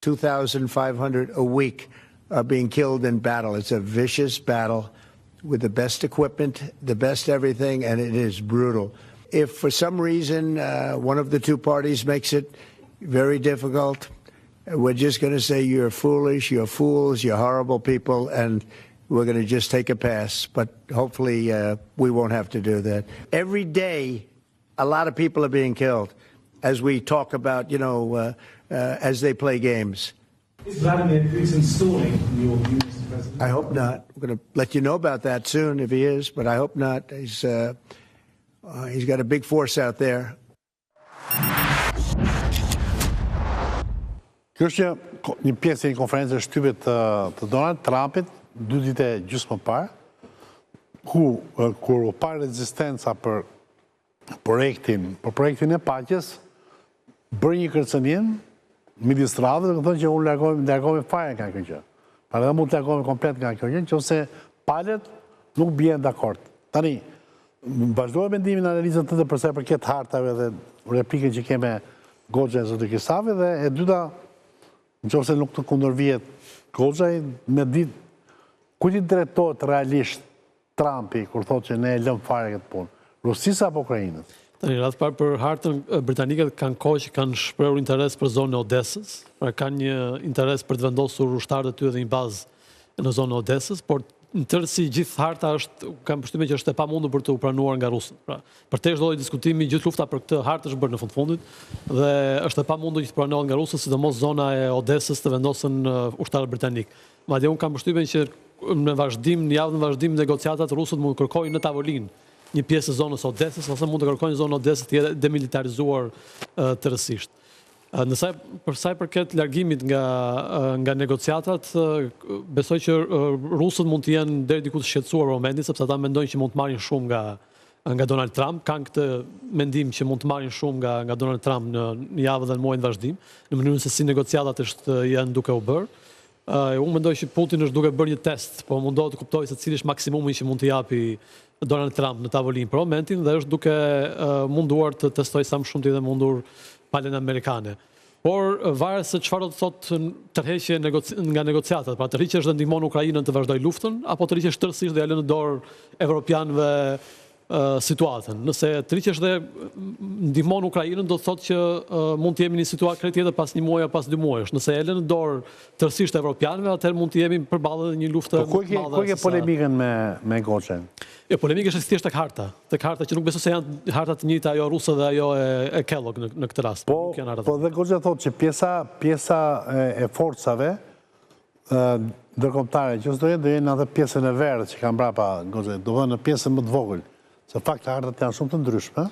2,500 a week are being killed in battle. It's a vicious battle with the best equipment, the best everything, and it is brutal. If for some reason one of the two parties makes it very difficult, we're just going to say you're foolish, you're fools, you're horrible people, and we're going to just take a pass. But hopefully we won't have to do that. Every day, a lot of people are being killed as we talk about, as they play games. Is Vladimir Putin stalling, in your view, Mr. President? I hope not. We're going to let you know about that soon if he is, but I hope not. He's got a big force out there. Kjo është një pjesë e një konferencë shtype të Donald Trumpit, 2 ditë gjysmë më parë, kur u pa rezistenca për projektin e paqes, bërë një kërcënim midis radhëve, dhe thonë që unë largohemi fare nga kjo gjë. Para dhe mund të largohemi komplet nga kjo gjë, nëse palët nuk bien dakord. Tani, vazhdoj mendimin në analizën tënde përsa i përket hartave dhe replikën që keme Goxha e zotë Kisave, dhe e dyta, nëse nuk të kundërvijet Goxhaj, me ditë, ku ti drejtohet realisht Trumpi kur thotë që ne e lëm fare këtë punë? Rusisë apo Ukrainës? Tani, radhë parë për hartën, Britanikët kanë kohë që kanë shprehur interes për zonën e Odesës, pra kanë një interes për të vendosur ushtarët e tyre dhe një bazë në zonën e Odesës, por në tërësi gjithë harta kam përshtypjen që është e pamundur për të u pranuar nga rusët. Pra, përtesh do diskutimi, gjithë lufta për këtë hartë është bërë në fundit dhe është e pamundur që të pranohet nga rusët, sidomos zona e Odesës të vendosen ushtarët britanik. Madje unë kam përshtypjen që në javën vazhdim negociatat rusët mund të kërkojnë në tavolinë një pjesë e zonës Odesës, ose mund të kërkojnë zonë Odesës të jetë demilitarizuar tërësisht. Për sa i përket largimit nga negociatat, besoj që rusët mund të jenë deri diku të shqetësuar momentin, sepse ata mendojnë që mund të marrin shumë nga Donald Trump, kanë këtë mendim që mund të marrin shumë nga Donald Trump në javën dhe në muajin vazhdim, në mënyrën se si negociatat janë duke u bërë. Unë mendoj që Putin është duke bërë një test, po mundohet të kuptojë se cili është maksimumi që mund të japi Donald Trump në tavolinë për momentin, dhe është duke munduar të testojë sa më shumë të jetë mundur palën amerikane. Por varet se çfarë do të thotë tërheqje nga negociatat, pra tërhiqesh dhe ndihmon Ukrainën të vazhdojë luftën, apo tërhiqesh tërësisht dhe ja lën në dorë evropianëve situatën. Nëse tërhiqesh dhe ndihmon Ukrainën, do të thotë që mund të jemi në një situatë krejt tjetër pas 1 muaji apo pas 2 muajsh. Nëse e lën në dorë tërësisht evropianëve, atëherë mund të jemi përballë një lufte më të madhe. Ku ke polemikën me Goxhën? Jo, polemika është thjesht tek harta që nuk besoj se janë harta të njëjta, ajo ruse dhe ajo e Kellogg në këtë rast. Po dhe Goxha thotë që pjesa e forcave ndërkombëtare që do jenë atë pjesën e verdhë që kanë brapa Goxha, do vënë në pjesën më të vogël. Se fakt hartat janë shumë të ndryshme.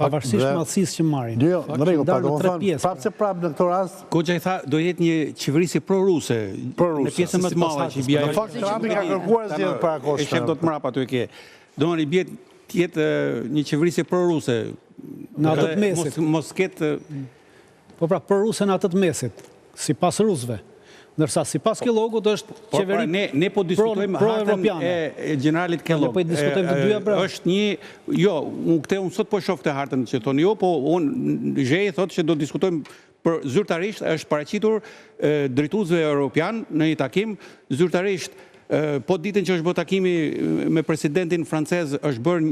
Pavarësisht madhësisë që marrin. Jo, në rregull, pa do të thonë, prapë në këtë rast, Goxha i tha do jetë një qeverisje pro-ruse, në pjesën më të madhe që bie. Në fakt Trumpi ka kërkuar zgjedhje para kohës. E shef do të mrapa aty e ke. Domethënë i bie të jetë një qeverisje pro-ruse. Në atë të mesit. Mos ketë. Po pra, pro-ruse në atë të mesit, sipas rusëve. Ndërsa sipas Kellogut është qeveri ne po diskutojmë hartën e generalit Kellogg. Ne po diskutojmë të dyja brenda. Është unë sot po shoh këtë hartën që thonë jo, po unë gjej thotë që do diskutojmë për zyrtarisht, është paraqitur drejtuesve europian në një takim zyrtarisht. Po ditën që është bërë takimi me presidentin francez, është bërë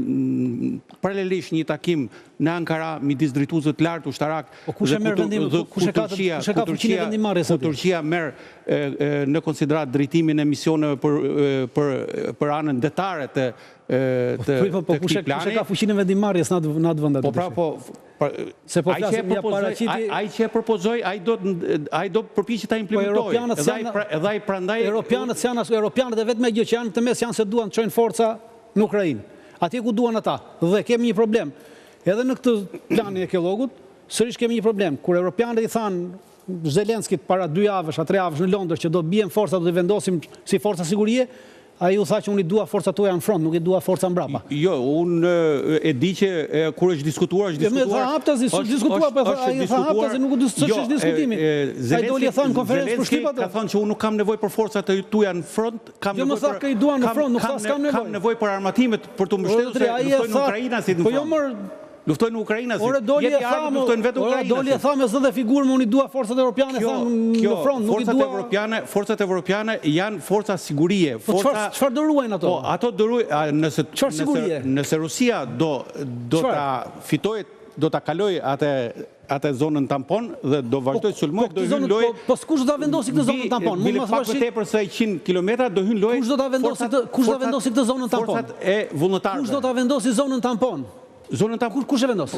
paralelisht një takim në Ankara midis drejtuesve të lartë ushtarak. Po kush e merr vendimin? Kush e ka fuqinë vendimmarrjes aty? Turqia merr në konsiderat drejtimin e misioneve për anën detare të këtij plani. Kush e ka fuqinë vendimmarrjes në atë vend aty? Po pra, se po flasim ja paraqiti. Ai që e propozoi, ai do përpiqet ta implementojë. Edhe ai prandaj Europianët e vetme gjë që janë këtë mes janë se duan të çojnë forca në Ukrainë. Atje ku duan ata. Dhe kemi një problem. Edhe në këtë planin e Kellogut, sërish kemi një problem. Kur europianët i thanë Zelenskit para 2 javësh, 3 javësh në Londër që do bien forca, do të vendosim si forca sigurie, ai u tha që unë i dua forcat tuaja në front, nuk i dua forca mbrapa. Jo, unë e di që kur është diskutuar, ai tha haptas, nuk është diskutimi. Ai doli e tha në konferencë për shtypat. Ka thënë që unë nuk kam nevojë për forcat e tuaja në front, kam nevojë. Jo, më tha që i duan në front, nuk tha s'kam nevojë. Kam nevojë për armatimet për të mbështetur se luftojnë në Ukrainë si në front. Po jo më Luftojnë në Ukrainë, Ore doli e tha, luftojnë vetë ore doli e tha me zë dhe figurë, më unë i dua forcat evropiane, tha në front, nuk i dua. Forcat evropiane janë forca sigurie. Çfarë do ruajnë ato? Po, ato do ruajnë nëse Rusia do ta fitojë, do ta kalojë atë zonën tampon dhe do vazhdoj sulmoj, do hyn lojë. Po kush do ta vendosë këtë zonën tampon? Mund pak më tepër se 100 kilometra do hyn lojë. Kush do ta vendosë këtë zonën tampon? Forcat e vullnetarëve. Kush do ta vendosë zonën tampon? Zonën tampon kush e vendos?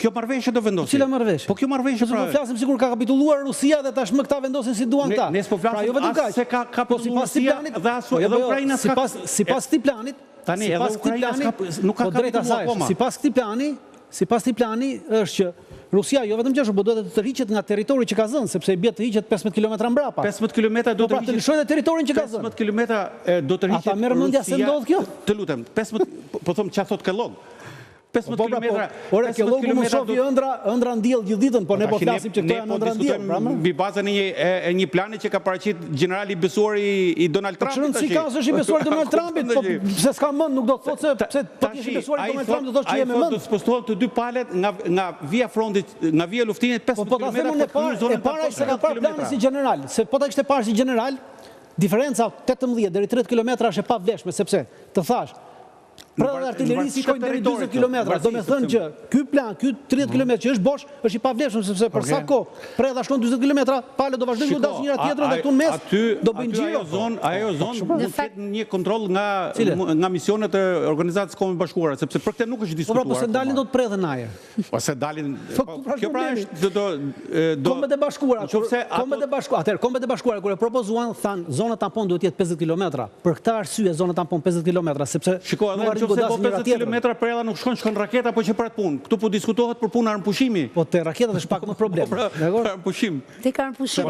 Kjo marrëveshje do vendosë. Cila marrëveshje? Po kjo marrëveshje pra. Ne flasim sikur ka kapitulluar Rusia dhe tashmë këta vendosin si duan këta. Ne s'po flasim as se ka kapitulluar Rusia dhe as edhe Ukraina s'ka. Sipas këtij planit, tani edhe Ukraina nuk ka kapitulluar akoma. Sipas këtij plani është që Rusia jo vetëm që po duhet të tërhiqet nga territori që ka zënë, sepse i bie të hiqet 15 kilometra mbrapa. 15 kilometra do të hiqet. Po pra të lëshojë territorin që ka zënë. 15 kilometra do të hiqet. Ata merr mendja se ndodh kjo? Të lutem, 15 po them çfarë thot Kellogg. 15 kilometra. Ore Kellogg më shofi ëndra ndjell gjithë ditën, po ne po flasim që këto janë ëndra ndjell, pra më. Mbi bazën e një plani që ka paraqit generali i besuar i Donald Trumpit. Si ka është i besuar Donald Trumpit, po pse s'ka mend, nuk do të thotë se po ti je i besuar Donald Trump do të thotë që je me mend. Ai do të spostohet të dy palet nga via frontit, nga via luftimit 15 kilometra për zonën e para se ka parë plani si general, se po ta kishte parë si general, diferenca 18 deri 30 kilometra është e pavlefshme, sepse të thash prerë artillerisi shkojnë deri 40 kilometra. Do me thënë që ky plan, ky 30 kilometra që është bosh, është i pavlefshëm sepse për sa kohë prerë shkon 40 kilometra, palë do vazhdojnë të dashin njëra tjetrën dhe këtu në mes do bëjnë xhiro. Ajo zonë do ketë një kontroll nga misionet e Organizatës së Kombeve Bashkuara, sepse për këtë nuk është diskutuar. Po se dalin do të predhen ajër. Ose dalin. Kjo pra është do Kombet e Bashkuara. Atëherë Kombet e Bashkuara kur e propozuan thanë zona tampon duhet të jetë 50 kilometra. Për këtë arsye zona tampon 50 kilometra sepse nëse po 50 kilometra për ella nuk shkon raketa, po që për atë punë. Këtu po diskutohet për punë armëpushimi. Po te raketat është pak më problem. Për armëpushim. Te armëpushim.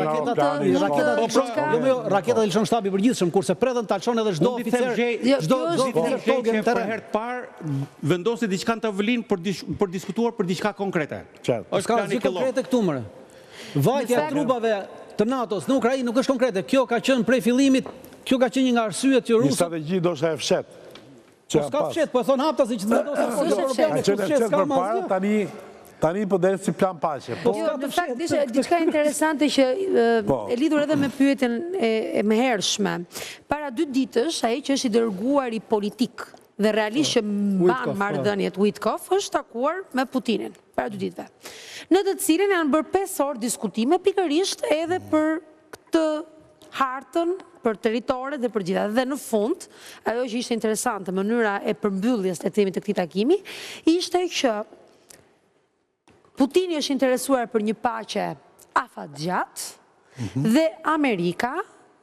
Raketat i lëshon shtabi i përgjithshëm, kurse predhen ta lëshon edhe çdo oficer. Çdo oficer për herë të parë vendosi diçka në tavolinë për diskutuar për diçka konkrete. Është plani konkrete këtu më. Vajtja e trupave të NATO-s në Ukrainë nuk është konkrete. Kjo ka qenë prej fillimit, kjo ka qenë një nga arsyet që rusët. Një strategji do shë e fshet. Po s'ka fshet, po e thonë hapta si që të vendosë. Tani po dhe si plan paqe. Në fakt, diçka interesante që e lidhur edhe me pyetjen e mëhershme. Para 2 ditësh, ai që është i dërguari politik dhe realisht që mban marrëdhëniet Witkoff është takuar me Putinin para 2 ditëve. Në të cilën janë bërë 5 orë diskutime pikërisht edhe për këtë hartën, për territore dhe për gjitha. Dhe në fund, ajo që ishte interesante, mënyra e përmbylljes të themi të këtij takimi, ishte që Putini është interesuar për një paqe afatgjatë dhe Amerika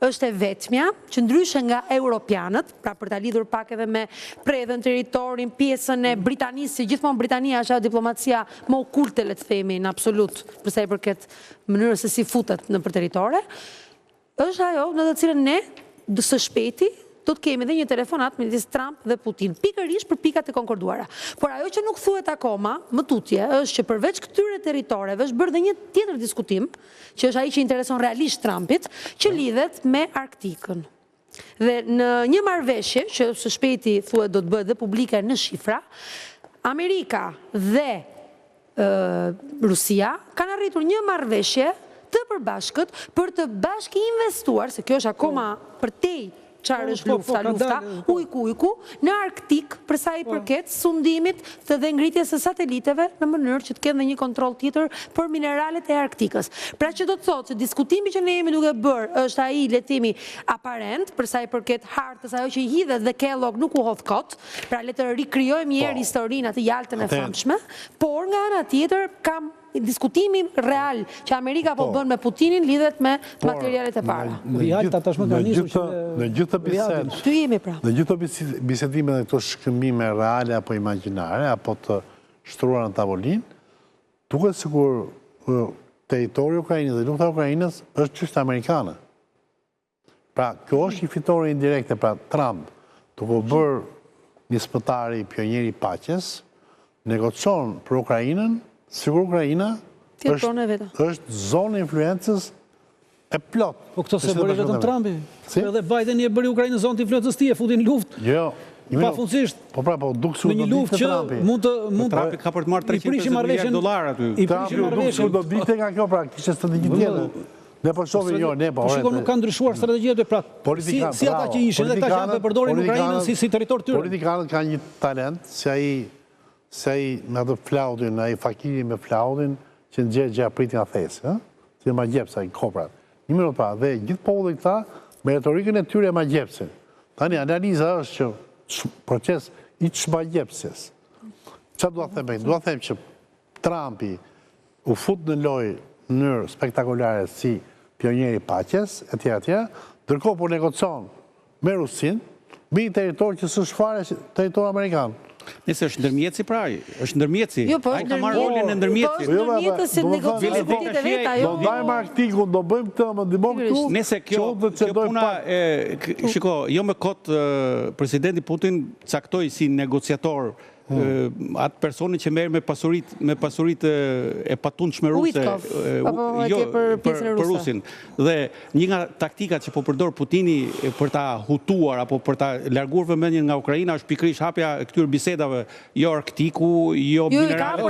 është e vetmja që ndryshe nga europianët, pra për ta lidhur pak edhe me predhen territorin, pjesën e Britanisë, gjithmonë Britania është ajo diplomacia më okulte, le të themi, në absolut, për sa i përket mënyrës se si futet në për territore, është ajo në të cilën ne së shpejti do të kemi dhe një telefonat midis Trump dhe Putin, pikërisht për pikat e konkorduara. Por ajo që nuk thuhet akoma, më tutje, është që përveç këtyre territoreve është bërë dhe një tjetër diskutim, që është ai që intereson realisht Trumpit, që lidhet me Arktikën. Dhe në një marrëveshje, që së shpejti thuhet do të bëhet dhe publike në shifra, Amerika dhe Rusia kanë arritur një marrëveshje të përbashkët për të bashkë investuar, se kjo është akoma përtej çfarë është lufta, ujku, në Arktik, për sa i përket sundimit të dhe ngritjes së sateliteve në mënyrë që të kenë dhe një kontroll tjetër për mineralet e Arktikës. Pra që do të thotë që diskutimi që ne jemi duke bërë është ai le të themi aparent, për sa i përket hartës, ajo që i hidhet dhe Kellogg nuk u hodh kot, pra le të rikrijojmë një herë historinë atë jaltën e famshme, por nga ana tjetër kam diskutimi real që Amerika po bën me Putinin lidhet me materialet e para. Në gjithë të bisedë, Ty jemi pra. në gjithë të bisedime dhe këto shkëmbime reale apo imaginare, apo të shtruara në tavolinë, duket sikur territori Ukrainës dhe lufta e Ukrainës është çështje amerikane. Pra, kjo është një fitore indirekte, pra Trump, duke bërë një spëtari pionjeri i paqes, negocion për Ukrainën, sigur Ukraina është zonë influencës e plot. Po këto se bëri vetëm Trumpi. Edhe Biden i e bëri Ukrainën zonë të influencës ti, e futin luftë. Jo. pafundësisht Po duk në një luftë që mund Trumpi ka për të marrë i prishim 350 miliardë dollar aty. I prishim marrëveshjen. Do dite nga kjo, pra, kishte strategji tjetër. Ne po shohim Po shikoj, nuk kanë ndryshuar strategjitë, pra. Si ata që ishin dhe ata që janë përdorin Ukrainën si territor tyre. Politikanët kanë një talent, si ai me atë flautin, ai fakiri me flautin që nxjerr apritin nga thesë, ëh? Si ma gjepsa i koprat. Një minutë pra, dhe gjithë populli këta me retorikën e tyre ma gjepsin. Tani analiza është që proces i çmagjepsjes. Çfarë dua të them? Dua të them që Trumpi u fut në lojë në mënyrë spektakolare si pionjeri paqes, etj. Ndërkohë po negocion me Rusin, mbi një territor që s'është fare territor amerikan. Nëse është ndërmjetësi pra, është ndërmjetësi. Jo, po Ai është ka marrë rolin e ndërmjetësit. Po është ndërmjetës si negocion zbutit e veta, jo. Do dajmë Arktikun, do bëjmë këtë, më ndihmon këtu. Nëse kjo puna shiko, jo me kot presidenti Putin caktoi si negociator atë personi që merr me pasuritë e patundshme ruse, jo për Rusin. Dhe një nga taktikat që po përdor Putini për ta hutuar apo për ta larguar vëmendjen nga Ukraina është pikërisht hapja e këtyre bisedave, jo Arktiku, jo minerale.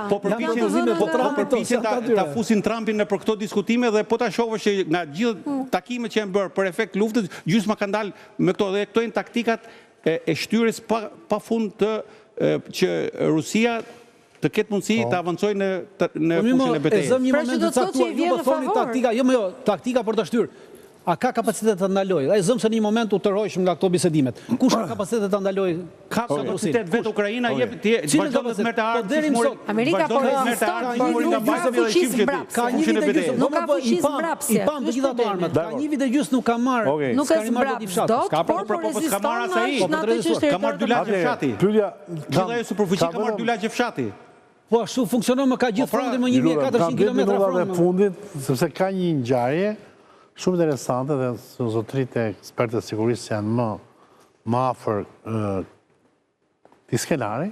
Po përpiqen ta fusin Trumpin në për këto diskutime dhe po ta shohësh që nga gjithë takimet që janë bërë për efekt luftës, gjysma ka ndalë me këto dhe këto janë taktikat e shtyrjes pa fund që Rusia të ketë mundësi të avancojë në fushën e betejës. E zëm një moment të caktuar, ju më thoni taktika, jo, taktika për të shtyrë. A ka kapacitet të ndaloj? Ai zëm se në një moment u tërhojshëm nga këto bisedimet. Kush ka kapacitet të ndaloj? Ka kapacitet vetë Ukraina, vazhdon të merrte armë. Amerika po ka një vit e gjysmë, nuk ka fuqisë mbrapsje. I pam të gjitha ato armët. Ka një vit e gjysmë nuk ka marrë. Nuk ka mbraps dot, por reziston në atë që është ka marrë 2 lagje fshati. Gjithë ajo superfuqi ka marrë 2 lagje fshati. Po ashtu funksionon më ka gjithë frontin më 1400 kilometra front. Fundit, sepse ka një ngjarje shumë interesante dhe zotërit e ekspertët sigurisë janë më afër këtij skenari.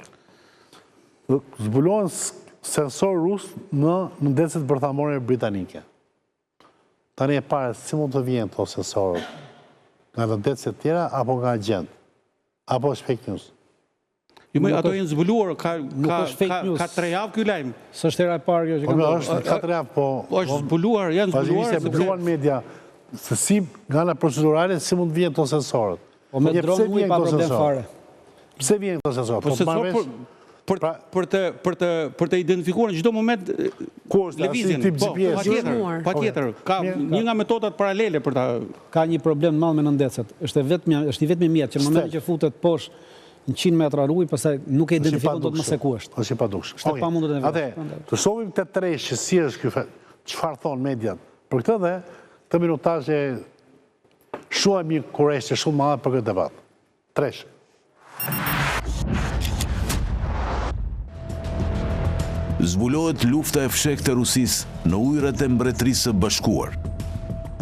Zbulohen sensor rus në ndecet bërthamore britanike. Tani e pare si mund të vjen këto sensorët nga të ndecet tjera apo nga agent, apo është fake news. Ato janë zbuluar, ka 3 javë ky lajm. S'është era e parë kjo që kanë. Është 4 javë, po. Është zbuluar, janë zbuluar. Se zbuluan media se si nga ana procedurale si mund vjen këto sensorët. Po me dronë nuk pa problem fare. Pse vjen këto sensorë? Po sensor për të identifikuar në çdo moment lëvizjen. Patjetër. Ka një nga metodat paralele për ta. Ka një problem të madh me nëndecet. Është i vetmi mjet që në momentin që futet poshtë 100 metra rrugë, pastaj nuk e identifikon dot më se ku është. Është i padushëm. Është pa mundur të vetë. Të shohim të tresh si është ky çfarë thon mediat. Për këtë dhe këtë minutazh e shuam një kurreshje shumë madhe për këtë debat. Tresh. Zbulohet lufta e fshehtë e Rusisë në ujërat e Mbretërisë së Bashkuar.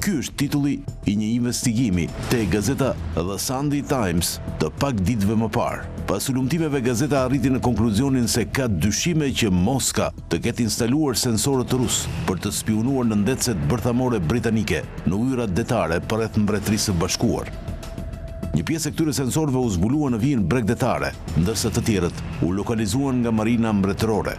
Ky është titulli i një investigimi te gazeta The Sunday Times të pak ditëve më parë. Pas ulumtimeve, gazeta arriti në konkluzionin se ka dyshime që Moska të ketë instaluar sensorët rusë për të spionuar në ndecet bërthamore britanike në ujërat detare përreth Mbretërisë së Bashkuar. Një pjesë e këtyre sensorëve u zbulua në vijën bregdetare, ndërsa të tjerët u lokalizuan nga Marina Mbretërore.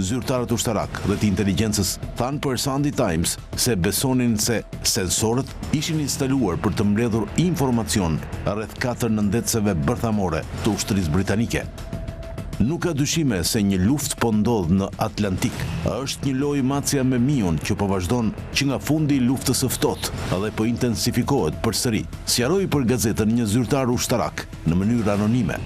Zyrtarët ushtarak dhe të inteligjencës thanë për Sunday Times se besonin se sensorët ishin instaluar për të mbledhur informacion rreth 4 nëndeceve bërthamore të ushtrisë britanike. Nuk ka dyshime se një luftë po ndodh në Atlantik. Është një lojë macja me miun që po vazhdon që nga fundi i luftës së ftohtë dhe po intensifikohet përsëri, sqaroi për gazetën një zyrtar ushtarak në mënyrë anonime.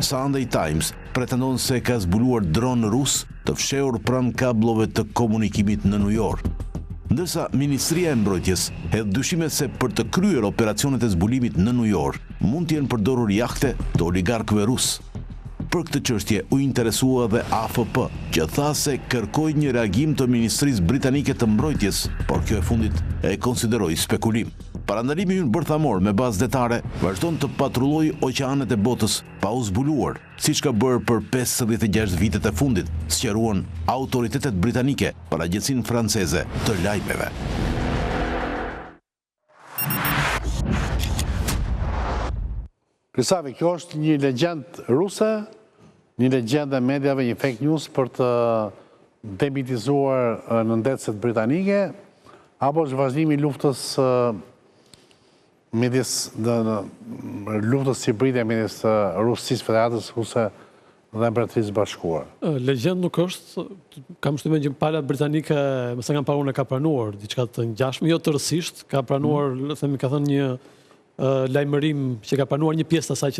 Sunday Times pretendon se ka zbuluar dron rus të fshehur pranë kablove të komunikimit në New York. Ndërsa Ministria e Mbrojtjes hedh dyshime se për të kryer operacionet e zbulimit në New York mund të jenë përdorur jahte të oligarkëve rus. Për këtë çështje u interesua dhe AFP, që tha se kërkoi një reagim të Ministrisë Britanike të Mbrojtjes, por kjo e fundit e konsideroi spekulim. Parandalimi ynë bërthamor me bazë detare vazhdon të patrullojë oqeanet e botës pa u zbuluar, siç ka bërë për 56 vitet e fundit, sqaruan autoritetet britanike për agjencinë franceze të lajmeve. Krisavi, kjo është një legjend ruse, një legjend e medjave, një fake news për të demitizuar në ndërset britanike, apo është vazhdimi luftës luftës hibride midis Rusisë Federatës Ruse dhe Mbretërisë Bashkuar. Legjend nuk është, kam shtymen që palat britanike, mëse kam parun e ka pranuar, diçka të ngjashme, jo tërësisht, ka pranuar, themi ka thënë një lajmërim që ka pranuar një pjesë të asaj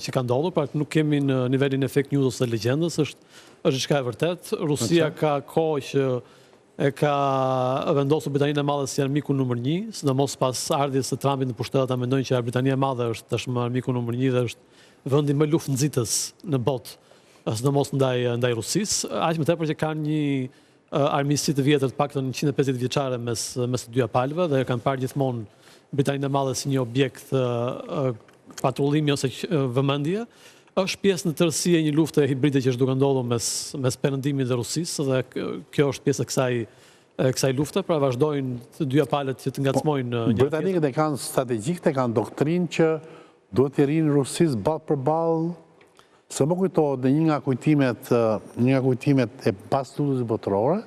që ka ndodhur, pra nuk kemi në nivelin e fake news ose legjendës, është diçka e vërtet. Rusia ka kohë që e ka vendosur Britaninë e Madhe si armiku numër 1, sidomos pas ardhjes së Trumpit në pushtet, ata mendojnë që Britania e Madhe është tashmë armiku numër 1 dhe është vendi më luftnxitës në botë, sidomos ndaj Rusisë. Aq më tepër që kanë një armiqësi të vjetër, të paktën 150 vjeçare mes të dyja palëve dhe kanë parë gjithmonë Britaninë e Madhe si një objekt patrullimi ose vëmendje. Është pjesë në tërësi e një lufte hibride që është duke ndodhur mes Perëndimit dhe Rusisë dhe kjo është pjesë e kësaj lufte, pra vazhdojnë të dyja palët që të ngacmojnë. Britanikët e kanë strategjikët, e kanë doktrinë që duhet të rinë Rusisë ballë për ballë. Se më kujtohet në një nga kujtimet e pas luftës botërore,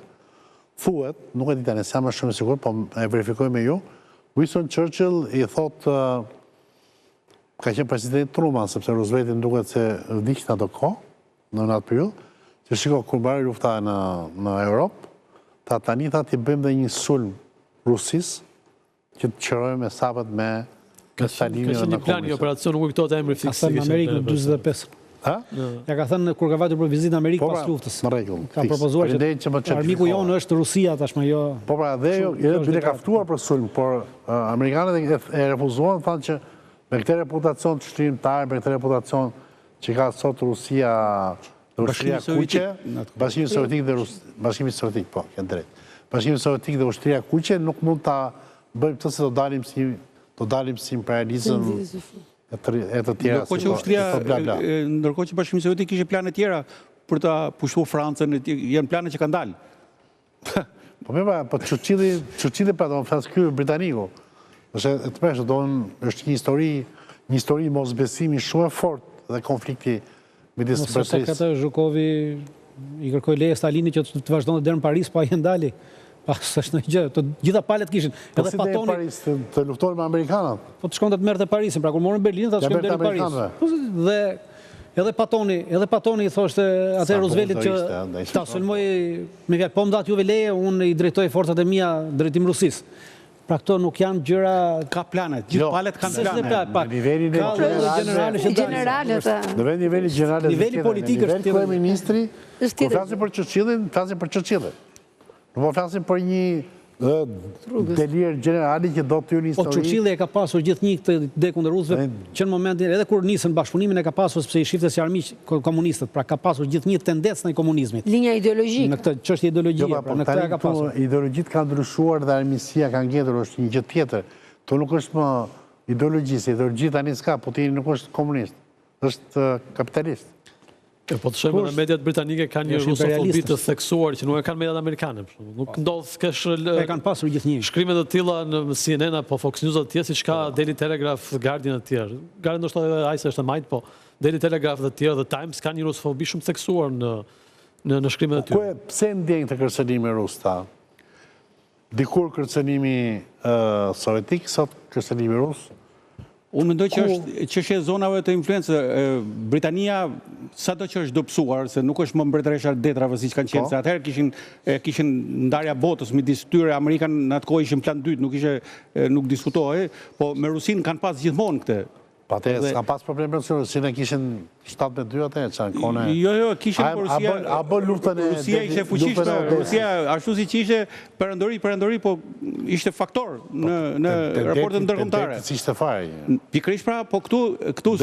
thuhet, nuk e di tani, s'jam shumë i sigurt, po e verifikoj me ju, Winston Churchill i thotë ka qenë presidenti Truman, sepse Rooseveltin duket se vdiq në ato kohë, në atë periudhë, që shiko kur mbari lufta në Europë, tani t'i bëjmë dhe një sulm Rusisë, që të qërojmë me sapët me Stalinin dhe në një plan, një operacion, nuk kujtohet emri fiks. Ka thënë në Amerikë në 45. Ja ka thënë kur ka vajtur për vizitë në Amerikë pas luftës. Në rregull. Ka propozuar që armiku jonë është Rusia tashmë jo. Po pra dhe jo, bile ka ftuar për sulm, por amerikanët e refuzuan, thanë që me këtë reputacion të shtrimtar, me këtë reputacion që ka sot Rusia dhe ushtria kuqe, Bashkimi Sovjetik, po, kënë drejt. Bashkimi Sovjetik dhe ushtria kuqe nuk mund ta bëjmë të se do dalim si imperializëm e të tjera. Ndërkohë që Bashkimi Sovjetik kishe plane tjera për ta pushtuar Francën, janë plane që kanë dalë. Po Churchilli pra do në flasë kjo Britaniku. Është të peshë, është një histori mosbesimi shumë e fort dhe konflikti midis Mbretërisë. Nëse këtë Zhukovi i kërkoi leje Stalinit që të vazhdonte deri në Paris, pa ai ndali. Pas është në gjë, të gjitha palët kishin. Po si dhe Paris të luftojnë me Amerikanët? Po të shkonte të merrte Parisin, pra kur morën Berlinin, ta shkojnë deri në Paris. Dhe edhe Patoni i thoshte atë Rooseveltit që ta sulmoj me fjalë, po më dat juve leje, unë i drejtoj forcat e mia drejtim Rusisë. Pra këto nuk janë gjëra... Ka planet, gjithë palet kanë planet. Në nivelin e generalet. Në nivelin generale, niveli politik është nivel kryeministri, kur flasim për Churchillin, flasim për Churchillin. Nuk po flasim për një delir generali që do të ju një histori. Po Churchilli e ka pasur gjithnjë këtë ide kundër rusëve, që në momentin, edhe kur nisën bashkëpunimin e ka pasur, sepse i shifte si armiq komunistët, pra ka pasur gjithnjë tendencë në komunizmit. Linja ideologjike. Në këtë çështje ideologjie, pra në këtë ka pasur. Ideologjitë kanë ndryshuar dhe armiqësia ka ngjetur, është një gjë tjetër. To nuk është më ideologji, se ideologji tani s'ka, Putini nuk është komunist, është kapitalist. Po të shojmë në mediat britanike kanë një rusofobi të theksuar që nuk e kanë mediat amerikane. Nuk ndodh e kanë pasur gjithnjë. Shkrime të tilla në CNN apo Fox News të tjerë, siç ka Daily Telegraph, Guardian të tjerë. Guardian ndoshta edhe ai është e majt, po Daily Telegraph dhe të tjerë, The Times kanë një rusofobi shumë theksuar në shkrimet e tyre. Pse ndjen këtë kërcënimi rus ta? Dikur kërcënimi sovjetik, sot kërcënimi rus? Unë mendoj që është çështja e zonave të influencë. Britania sado që është dobësuar, se nuk është më mbretëresha e detrave siç kanë qenë, se atëherë kishin ndarja botës midis tyre, Amerikan në atë kohë ishin plan dytë, nuk diskutohej, po me Rusinë kanë pas gjithmonë këtë. Pa te, s'ka pas problem me Rusinë, kishin 7-2 atëherë, që në kone... Jo, kishin për Rusia... A bë luftën e... Rusia ishte fuqishme, Rusia, ashtu si që ishte perëndori, po ishte faktor në raportet ndërkombëtare. Si ishte fare. Pikërisht pra, po këtu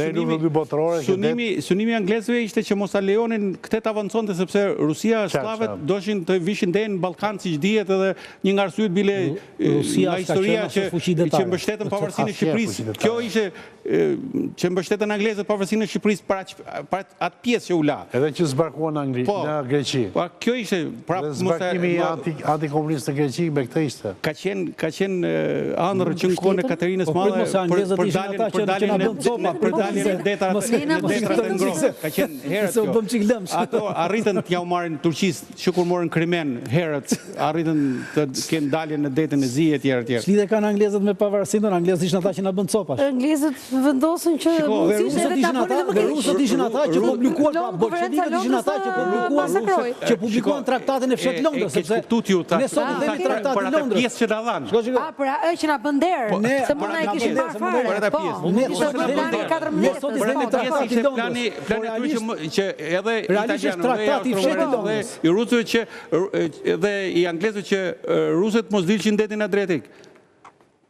synimi anglezëve ishte që mos a lejonin këtë të avanconte, sepse Rusia, slavet, doshin të vishin deri në Ballkan, siç dihet, edhe një nga arsyet bile nga historia që mbështetën pavarësinë e Shqipërisë. Kjo ishte që mbështetën anglezët pavarësinë e Shqipërisë para atë pjesë që u la. Edhe që zbarkuan në Greqi. Po, kjo ishte Dhe zbarkimi antikomunist në Greqi me këtë ishte. Ka qenë ëndër që në kohën e Katerinës Madhe për daljen e detrat e ngrohtë. Ka qenë herët kjo. Ato arritën t'ja u marrin Turqisë, që kur morën Krimen, herët arritën të kenë daljen në detën e Zi e tjerë tjerë. Ç'lidhje kanë anglezët me pavarësinë, anglezët ishin ata që na bën copash. Anglezët vendosën që rusët ishin ata që publikuan, bolshevikët ishin ata që publikuan traktatin e fshat Londrës, sepse ne sot i themi traktatin e Londrës. Pjesë që na dhanë. Për ajo që na bën der, se mund na e kishim marrë fare. Për ata pjesë. Ne sot i themi traktatin e Londrës. Plani që edhe italianët traktati i fshat Londrës. I rusëve që edhe i anglezëve që rusët mos dilshin detin Adriatik.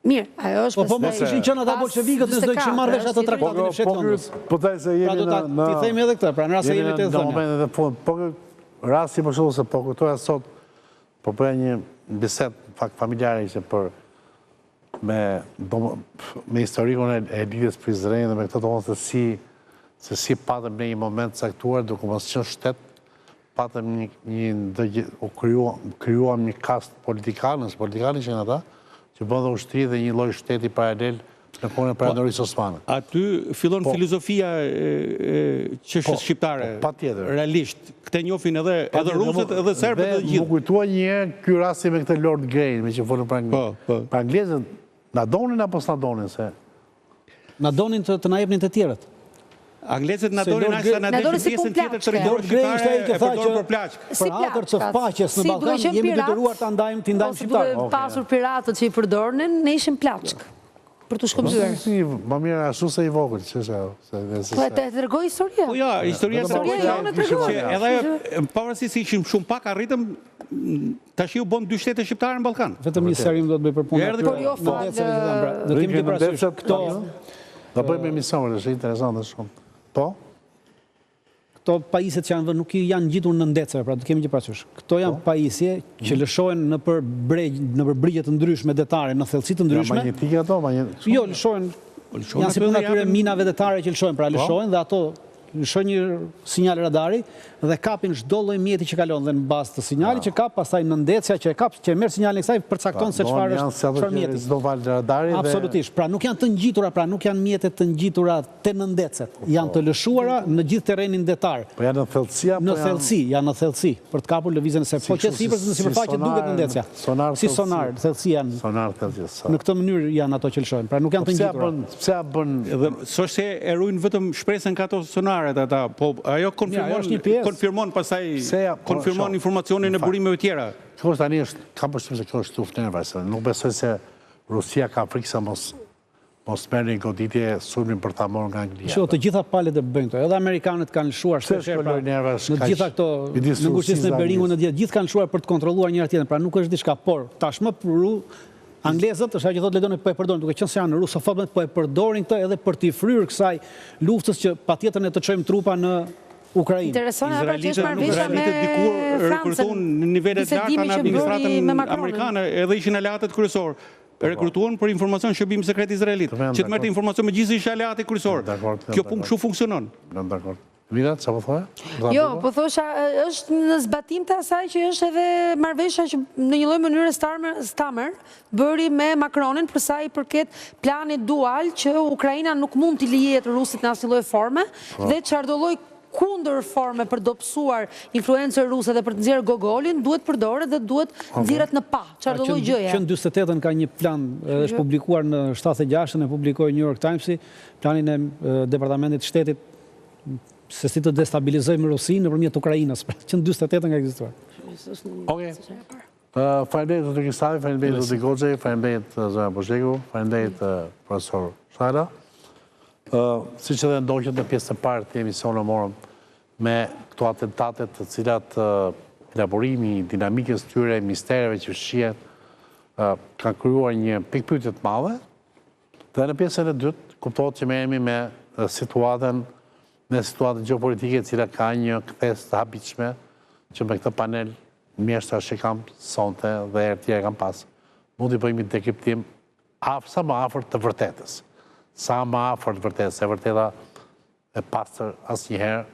Mirë, ajo është po mos ishin qenë ata bolshevikët nëse do kishin marrë vesh ato traktatin e fshat Londrës. Po taj se jemi në... Ti themi edhe këtë, pra në rast se jemi të thënë. Po rasti për shumë se po këtoja sot, po përja një biset familjare që për me historikun e lidhjes Prizrenit dhe me këtë të onë se si patëm në një moment saktuar duke mos qenë shtet, patëm kryuam një kast politikanës që në ata, që bëndë ushtri dhe një lloj shteti paralel në kohën e Perandorisë Osmane. Aty fillon filozofia çështës shqiptare. Patjetër. Realisht, këtë njohin edhe rusët edhe serbët edhe gjithë. Më kujtua një ky rasti me këtë Lord Grey, me që folën për anglezët, na donin apo s'na donin se na donin të na jepnin të tjerët. Anglezët na donin aq sa na deshin pjesën tjetër të territorit shqiptar e përdorur për plaçk. Për hatër të paqes në Ballkan jemi detyruar ta ndajmë shqiptarët. Ose pasur piratët që i përdornin, ne ishim plaçk për të shkëmbyer. Më mirë ashtu se i vogël, ç'është ajo? Po e tregoj historia. Po ja, historia që edhe pavarësisht se ishim shumë pak arritëm tash u bën dy shtete shqiptare në Ballkan. Vetëm një serim do të bëj për punën. Po jo fal. Do kemi të parasysh këto. Do bëjmë emision, është interesante shumë. Po? Këto pajisjet që janë vënë nuk janë ngjitur në ndeceve, pra do kemi që parasysh. Këto janë pajisje që lëshohen në për brigje të ndryshme detare, në thellësi të ndryshme. Magnetike ato, Jo, lëshohen. Janë si puna atyre minave detare që lëshohen, pra lëshohen dhe ato lëshojnë një sinjal radari dhe kapin çdo lloj mjeti që kalon dhe në bazë të sinjalit që kap, pastaj në ndecja që e kap, që e merr sinjalin e kësaj përcakton se çfarë është mjeti. Çdo val radari dhe absolutisht. Pra nuk janë të ngjitura, pra nuk janë mjete të ngjitura te në ndecet. Janë të lëshuara në gjithë terrenin detar. Po janë në thellësi apo në thellësi, janë në thellësi për të kapur lëvizjen e saj. Po që sipër në sipërfaqe duket në ndecja. Si sonar, thellësi janë. Sonar thellësi. Në këtë mënyrë janë ato që lëshojnë. Pra nuk janë të ngjitura. Pse ja bën edhe s'është e ruajnë vetëm shpresën ka ato sonaret ata, po ajo konfirmon pastaj konfirmon informacionin e burimeve tjera. Kjo tani është, kam përshtypjen se kjo është luftë nervase. Nuk besoj se Rusia ka frikë se mos merrin goditje sulmin për ta marrë nga Anglia. Të gjitha palët e bëjnë këto. Edhe amerikanët kanë lëshuar shpesh në gjitha këto në ngushtisën e Beringut, në gjithë kanë lëshuar për të kontrolluar njëra tjetrën. Pra nuk është diçka, por tashmë anglezët, është ajo që thotë ledonin po e përdorin, duke qenë se janë rusofobët, po e përdorin këtë edhe për t'i fryrë kësaj luftës që patjetër ne të çojmë trupa në Ukrainë. Interesante pra që është marrëveshja me rekrutuan në nivele të larta në administratën amerikane, edhe ishin aleatët kryesorë. Rekrutuan për informacion shërbim sekret izraelit, që të merrte informacion me gjithë ishin aleatë kryesorë. Kjo punë kështu funksionon. Dakor. Vina, çfarë po thoya? Jo, po thosha është në zbatim të asaj që është edhe marrëveshja që në një lloj mënyre Starmer bëri me Macronin për sa i përket planit dual që Ukraina nuk mund t'i lijet rusit në asnjë lloj forme dhe çfarëdo lloj kundër forme për dobësuar influencër ruse dhe për të nxjerrë gogolin, duhet përdoret dhe duhet nxirret në pa. Çfarëdo lloj gjëje. Që në 48-ën ka një plan, është publikuar në 76-ën, e publikoi New York Timesi, planin e Departamentit të Shtetit se si të destabilizojmë Rusinë nëpërmjet Ukrainës, që në 48-ën ka ekzistuar. Okej. Faleminderit zoti Kristavi, faleminderit zoti Goxhej, faleminderit zona Bozheku, faleminderit profesor Shara. Siç edhe ndoqët në pjesën e parë të emisionit morëm me këto atentate të cilat elaborimi i dinamikës tyre, mistereve që fshihen, kanë krijuar një pikpyetje të madhe. Dhe në pjesën e dytë kuptohet që merremi me situatën gjeopolitike e cila ka një kthes të habitshme që me këtë panel mjeshtra që kam sonte dhe herë tjera kam pas, mund të bëjmë një dekriptim sa më afër të vërtetës. sa më afër të vërtetë, se vërteta e pastër asnjëherë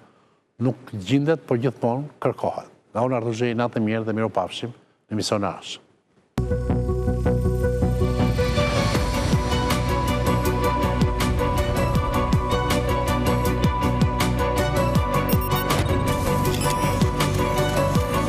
nuk gjendet, por gjithmonë kërkohet. Unë Artur Gjej, natë e mirë dhe miropafshim në emision Arsh.